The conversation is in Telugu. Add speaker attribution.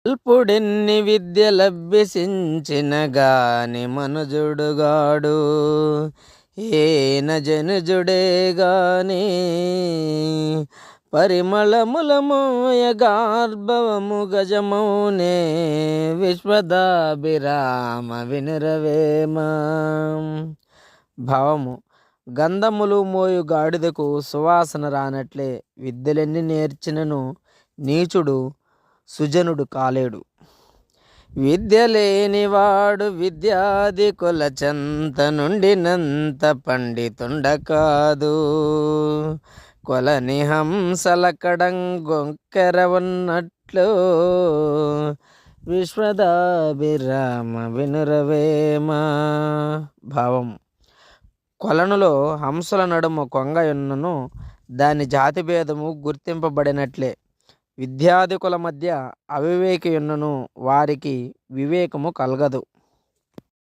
Speaker 1: అల్పుడెన్ని విద్యలభ్యసించిన గాని మనుజుడుగాడు, ఏన జనుజుడే గాని పరిమళములమోయ గార్భవము గజమౌనే విశ్వదాభిరామ వినురవేమ. భావము: గంధములు మోయు గాడిదకు సువాసన రానట్లే విద్యలెన్ని నేర్చినను నీచుడు సుజనుడు కాలేడు. విద్య లేనివాడు విద్యాధికుల చెంత నుండినంత పండితుండ కాదు. కొలని హంసల కడంగొంకెర ఉన్నట్లు విశ్వదాభిరామ వినురవేమ. భావం: కొలనులో హంసల నడుమ కొంగయున్నను దాని జాతిభేదము గుర్తింపబడినట్లే విద్యాధికుల మధ్య అవివేకియున్నను వారికి వివేకము కలగదు.